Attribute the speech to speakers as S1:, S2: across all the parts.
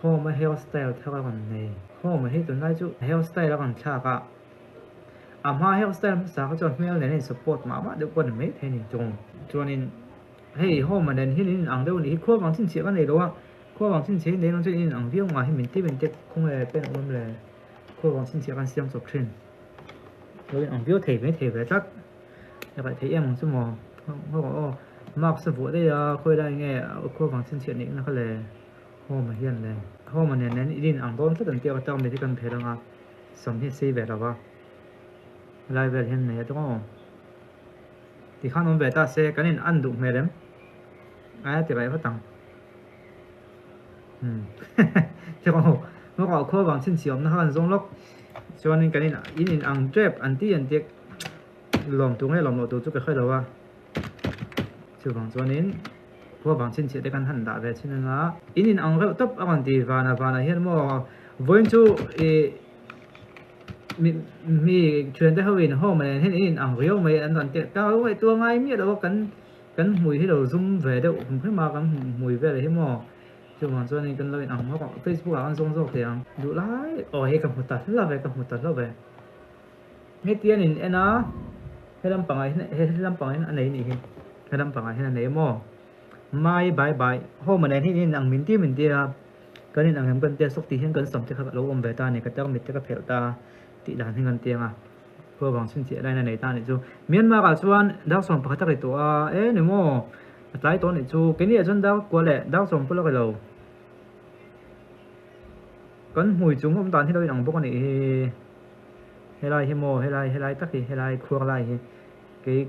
S1: hôm mà hairstyle theo các bạn này hôm mà hết tuần nay chú hairstyle là còn cha cả mà hairstyle sao có chọn mail này support mà được quân mấy thế này cho nên hey hôm mà nên hiện ăn đâu này khoa bằng chính trị cái này đâu khoa bằng chính trị này nó cho nên ăn việc mà mình tiếp không hề bên ông là khoa bằng chính trị cái xem sập trên rồi ăn việc thể về chắc các bạn thấy em chứ mà không có mà sư phụ đây khơi đây nghe khoa bằng chính trị này nó là hôm mà hiện này hôm mà nên đi ăn đón rất là tiêu trong này thì cần phải là sống hết si về rồi lại về hiện này đúng không thì khăn ông về ta sẽ cái nên ăn đủ mẹ đấy ai thì lại phát tăng chứ còn nó có khơi bằng chân chiếm nó hơn giống lúc cho nên cái nên in ăn trép ăn tiết lồng tung hay lồng nội tụ chút cái khơi đầu à chứ bằng cho nên khơi bằng chân chiếm để căn hẳn đã về cho nên là in ăn cái tấp ăn thì và là hiện mà với chú mi truyền tới hơi nó hôm mà hiện in ăn riêu mấy ăn toàn tiệt cao vậy tua ngay miết đâu cắn mùi hết đầu zoom về đâu không biết mà cắn mùi về là hết mò chứ mà cho nên cắn lên ăn nó còn Facebook ăn rong rong thì ăn đủ lái hết cầm một tật là về hết tiền thì em nó hết làm bằng anh ấy nè hết làm bằng anh ấy mò mai bye hôm mà hiện in ăn mình tia cái nên ăn cần tia sốc tí hiện cần sống cho các lỗ ôm về ta này cái tao mình cái phèo ta tị đàn hiện cần tia cơ bằng sinh chế đây này ta này chú miền mà cả chuan đào sòng phải tắc cái tổ ấy nếu mà trái tổ này chú cái này chân đào qua lệ đào sòng phải cái lầu còn mùi chúng không toàn thì đâu nặng bốc này hay lại hemo hay lại tắc thì hay lại khua lại cái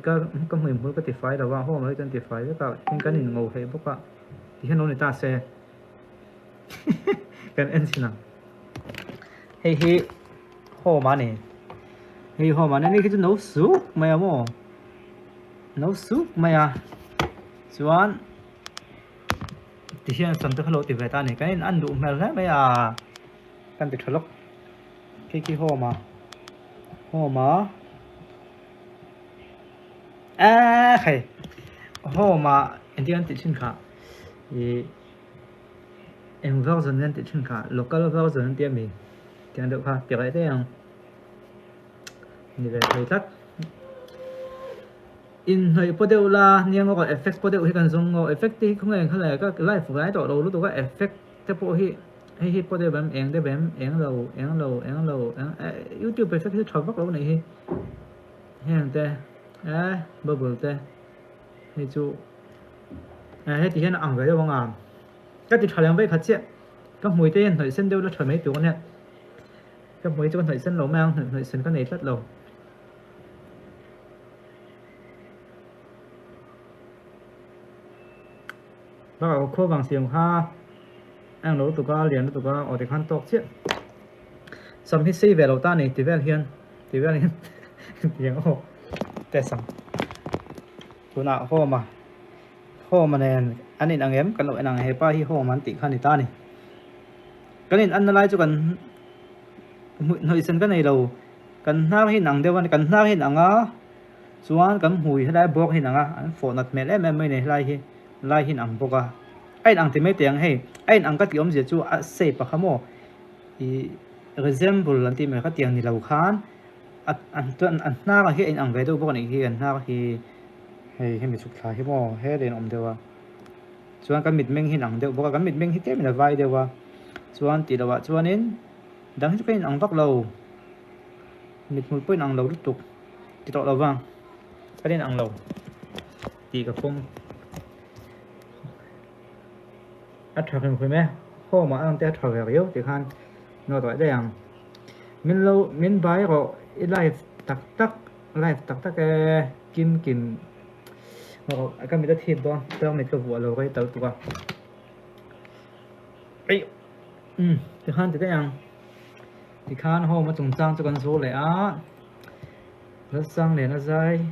S1: mùi mũi cái tiệp phái đầu vào hôm mới chân tiệp phái rất là những cái nhìn ngầu hay bốc ạ thì hiện nay ta sẽ cái em xin nào hay hôm mà này thì hôm mà này cái chú nấu súp mày à nấu súp mày à chuan thì hiện sản xuất hello thì về ta này cái nên ăn đủ mày đấy à căn bị thලok cái hôm mà hay hôm mà anh đi ăn tự nhiên cả thì em vào dần ăn tự nhiên cả local vào dần tiệm mình thì ăn được ha kiểu ấy thế không như vậy thấy tắt in hơi bắt đầu là nhiều người có effect bắt đầu thì cần dùng effect thì không phải các live phụ gái tổ đầu lúc đó có effect thế bộ hi bắt đầu bấm én để bấm én lâu YouTube effect thì chọn bắt đầu này hàng te bubble te thì chú hết thì hiện là ăn cái đâu không các thì 촬영 với 같이 các mùi tên thời sinh đâu nó thời mấy tuổi nè các mùi cho thời sinh lâu mang thời sinh cái này rất lâu và có khô bằng xiềng ha ăn nấu tụi con liền tụi con ở thì khăn tóc chứ xong hết si về đầu ta này thì về hiền tiếng ô tệ xong tụi nào khô mà này anh nên ăn em cái loại nàng hẹp hi khô mà anh tỉnh khăn thì ta này cái nên ăn lại cho cần hơi sinh cái này đầu cần nào hi nặng đều cần nào hi nặng á xuống cần mùi hay là bốc hi nặng á anh phổ nặt mẹ em này lại hi nặng bốc à anh ăn thì mấy tiếng hay anh ăn cái tiếng gì chú sếp à không mò thì resemble là tìm cái tiếng này lâu khán anh na cái anh ăn về đâu bốc này anh na thì hay mình sụt lại mò hay đến ông đâu à chuan cái mít mình hi nặng đâu bốc cái mít mình hi cái mình là vai đâu à chuan thì đâu à chuan nên đang cái ăn vắt lâu mít mũi bơi ăn lâu tục thì tọt lâu vàng cái đến ăn lâu thì cái phong thật hình phải mẹ khô mà ăn té thật là yếu thì khan nó tuổi đây ăn mình lâu mình bái rồi live tắc cái kim cái mình đã thiệt đó cho mình cái vụ lâu cái tàu tụi ấy thì khan thì cái ăn thì khan hôm mà trồng trang cho con số lẻ rất sang để nó dai